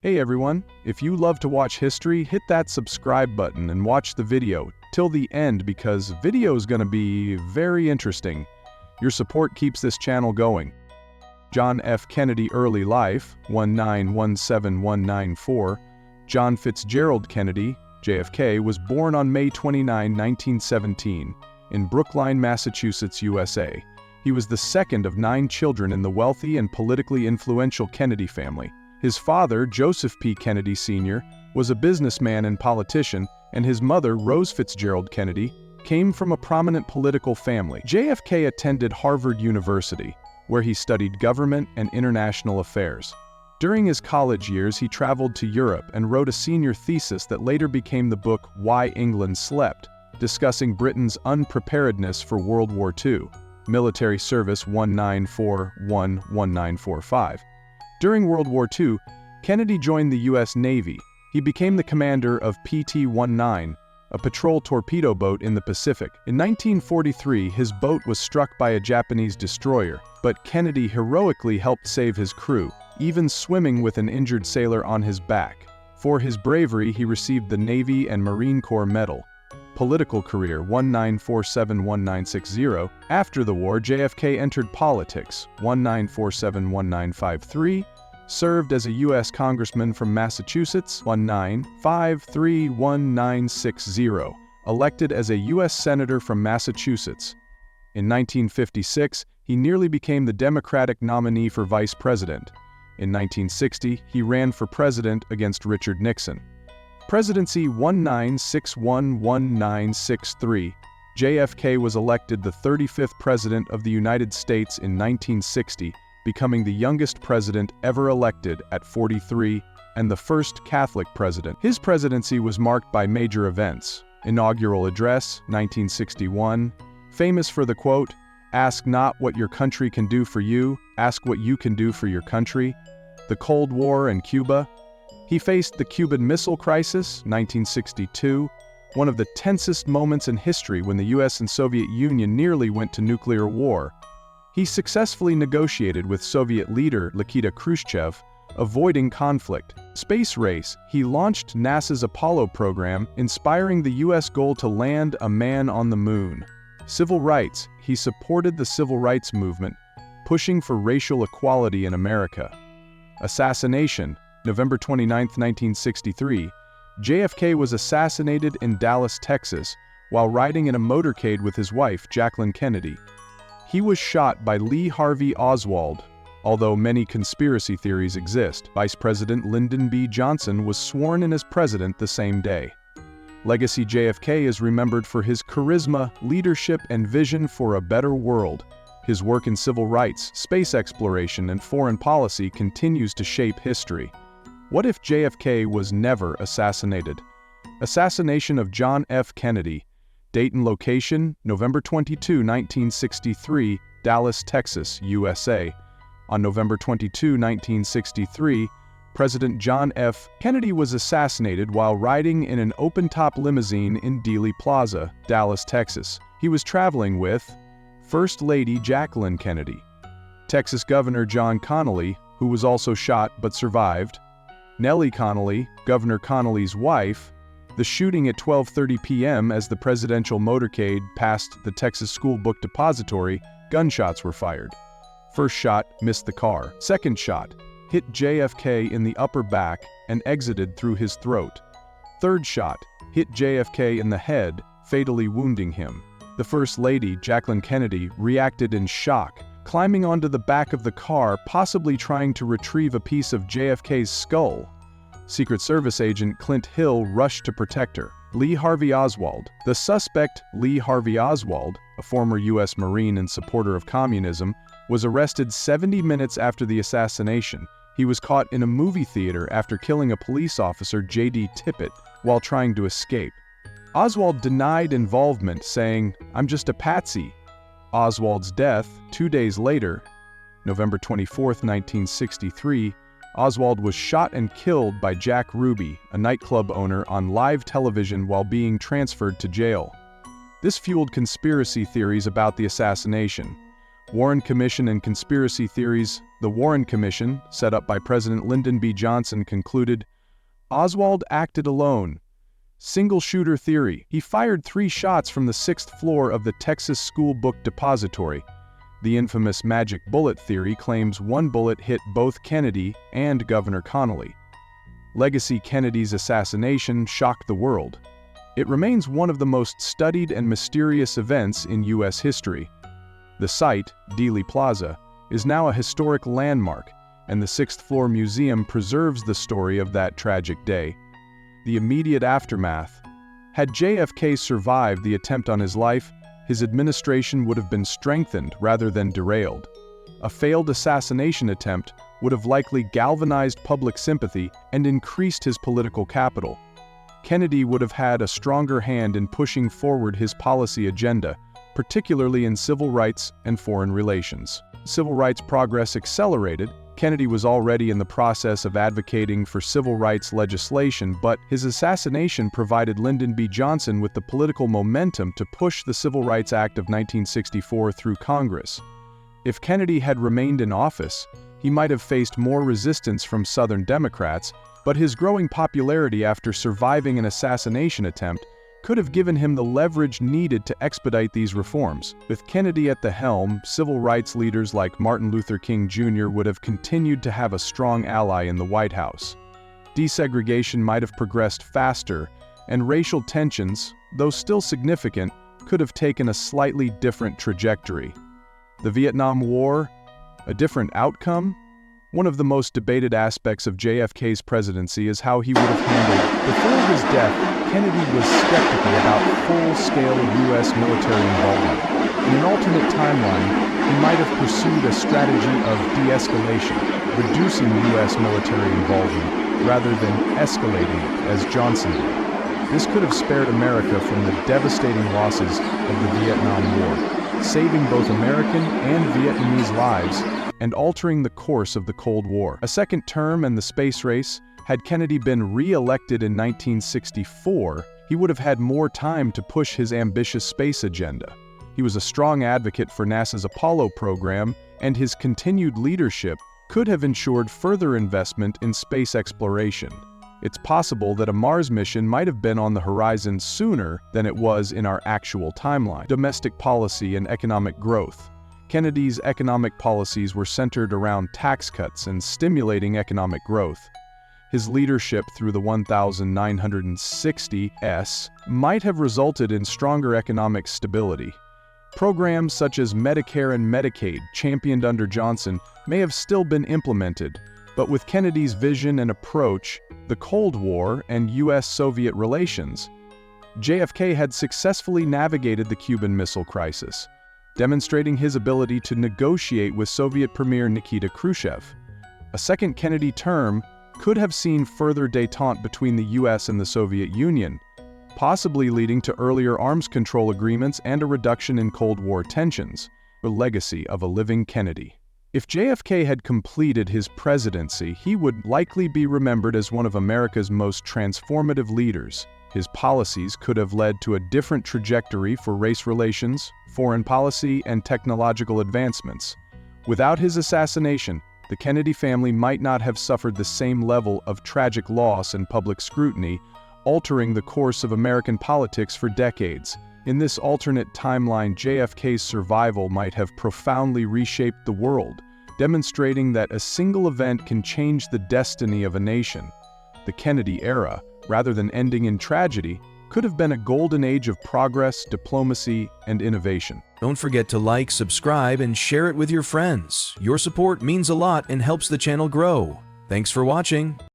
Hey everyone, if you love to watch history, hit that subscribe button and watch the video till the end because video is going to be very interesting. Your support keeps this channel going. John F. Kennedy early life, 1917194. John Fitzgerald Kennedy, JFK, was born on May 29, 1917, in Brookline, Massachusetts, USA. He was the second of 9 children in the wealthy and politically influential Kennedy family. His father, Joseph P. Kennedy Sr., was a businessman and politician, and his mother, Rose Fitzgerald Kennedy, came from a prominent political family. JFK attended Harvard University, where he studied government and international affairs. During his college years, he traveled to Europe and wrote a senior thesis that later became the book Why England Slept, discussing Britain's unpreparedness for World War II. Military service 1941-1945. During World War II, Kennedy joined the U.S. Navy. He became the commander of PT-19, a patrol torpedo boat in the Pacific. In 1943, his boat was struck by a Japanese destroyer, but Kennedy heroically helped save his crew, even swimming with an injured sailor on his back. For his bravery, he received the Navy and Marine Corps Medal. Political career 1947-1960. After the war, JFK entered politics 1947-1953, served as a U.S. Congressman from Massachusetts 1953-1960, elected as a U.S. Senator from Massachusetts. In 1956, he nearly became the Democratic nominee for Vice President. In 1960, he ran for president against Richard Nixon. Presidency 1961-1963, JFK was elected the 35th President of the United States in 1960, becoming the youngest president ever elected at 43 and the first Catholic president. His presidency was marked by major events. Inaugural address, 1961, famous for the quote, "Ask not what your country can do for you, ask what you can do for your country." The Cold War and Cuba. He faced the Cuban Missile Crisis, 1962, one of the tensest moments in history when the US and Soviet Union nearly went to nuclear war. He successfully negotiated with Soviet leader Nikita Khrushchev, avoiding conflict. Space race. He launched NASA's Apollo program, inspiring the US goal to land a man on the moon. Civil rights. He supported the civil rights movement, pushing for racial equality in America. Assassination. November 29, 1963, JFK was assassinated in Dallas, Texas, while riding in a motorcade with his wife, Jacqueline Kennedy. He was shot by Lee Harvey Oswald. Although many conspiracy theories exist, Vice President Lyndon B. Johnson was sworn in as president the same day. Legacy. JFK is remembered for his charisma, leadership, and vision for a better world. His work in civil rights, space exploration, and foreign policy continues to shape history. What if JFK was never assassinated? Assassination of John F. Kennedy. Date and location, November 22, 1963, Dallas, Texas, USA. On November 22, 1963, President John F. Kennedy was assassinated while riding in an open-top limousine in Dealey Plaza, Dallas, Texas. He was traveling with First Lady Jacqueline Kennedy, Texas Governor John Connally, who was also shot but survived, Nellie Connally, Governor Connally's wife. The shooting at 12:30 p.m. as the presidential motorcade passed the Texas School Book Depository, gunshots were fired. First shot missed the car. Second shot hit JFK in the upper back and exited through his throat. Third shot hit JFK in the head, fatally wounding him. The First Lady, Jacqueline Kennedy, reacted in shock, climbing onto the back of the car, possibly trying to retrieve a piece of JFK's skull. Secret Service agent Clint Hill rushed to protect her. Lee Harvey Oswald. The suspect, Lee Harvey Oswald, a former U.S. Marine and supporter of communism, was arrested 70 minutes after the assassination. He was caught in a movie theater after killing a police officer, J.D. Tippit, while trying to escape. Oswald denied involvement, saying, "I'm just a patsy." Oswald's death, 2 days later, November 24, 1963, Oswald was shot and killed by Jack Ruby, a nightclub owner, on live television while being transferred to jail. This fueled conspiracy theories about the assassination. Warren Commission and conspiracy theories. The Warren Commission, set up by President Lyndon B. Johnson, concluded, Oswald acted alone. Single-shooter theory. He fired 3 shots from the 6th floor of the Texas School Book Depository. The infamous magic bullet theory claims 1 bullet hit both Kennedy and Governor Connally. Legacy. Kennedy's assassination shocked the world. It remains one of the most studied and mysterious events in U.S. history. The site, Dealey Plaza, is now a historic landmark, and the 6th floor museum preserves the story of that tragic day. The immediate aftermath. Had JFK survived the attempt on his life, his administration would have been strengthened rather than derailed. A failed assassination attempt would have likely galvanized public sympathy and increased his political capital. Kennedy would have had a stronger hand in pushing forward his policy agenda, particularly in civil rights and foreign relations. Civil rights progress accelerated. Kennedy was already in the process of advocating for civil rights legislation, but his assassination provided Lyndon B. Johnson with the political momentum to push the Civil Rights Act of 1964 through Congress. If Kennedy had remained in office, he might have faced more resistance from Southern Democrats, but his growing popularity after surviving an assassination attempt could have given him the leverage needed to expedite these reforms. With Kennedy at the helm, civil rights leaders like Martin Luther King Jr. would have continued to have a strong ally in the White House. Desegregation might have progressed faster, and racial tensions, though still significant, could have taken a slightly different trajectory. The Vietnam War, a different outcome? One of the most debated aspects of JFK's presidency is how he would have handled. Before his death, Kennedy was skeptical about full-scale U.S. military involvement. In an alternate timeline, he might have pursued a strategy of de-escalation, reducing U.S. military involvement rather than escalating it, as Johnson did. This could have spared America from the devastating losses of the Vietnam War, saving both American and Vietnamese lives and altering the course of the Cold War. A second term and the space race. Had Kennedy been re-elected in 1964, he would have had more time to push his ambitious space agenda. He was a strong advocate for NASA's Apollo program, and his continued leadership could have ensured further investment in space exploration. It's possible that a Mars mission might have been on the horizon sooner than it was in our actual timeline. Domestic policy and economic growth. Kennedy's economic policies were centered around tax cuts and stimulating economic growth. His leadership through the 1960s might have resulted in stronger economic stability. Programs such as Medicare and Medicaid, championed under Johnson, may have still been implemented, but with Kennedy's vision and approach, the Cold War and U.S.-Soviet relations, JFK had successfully navigated the Cuban Missile Crisis, demonstrating his ability to negotiate with Soviet Premier Nikita Khrushchev. A second Kennedy term could have seen further détente between the U.S. and the Soviet Union, possibly leading to earlier arms control agreements and a reduction in Cold War tensions, the legacy of a living Kennedy. If JFK had completed his presidency, he would likely be remembered as one of America's most transformative leaders. His policies could have led to a different trajectory for race relations, foreign policy, and technological advancements. Without his assassination, the Kennedy family might not have suffered the same level of tragic loss and public scrutiny, altering the course of American politics for decades. In this alternate timeline, JFK's survival might have profoundly reshaped the world, demonstrating that a single event can change the destiny of a nation. The Kennedy era, rather than ending in tragedy, could have been a golden age of progress, diplomacy, and innovation. Don't forget to like, subscribe, and share it with your friends. Your support means a lot and helps the channel grow. Thanks for watching.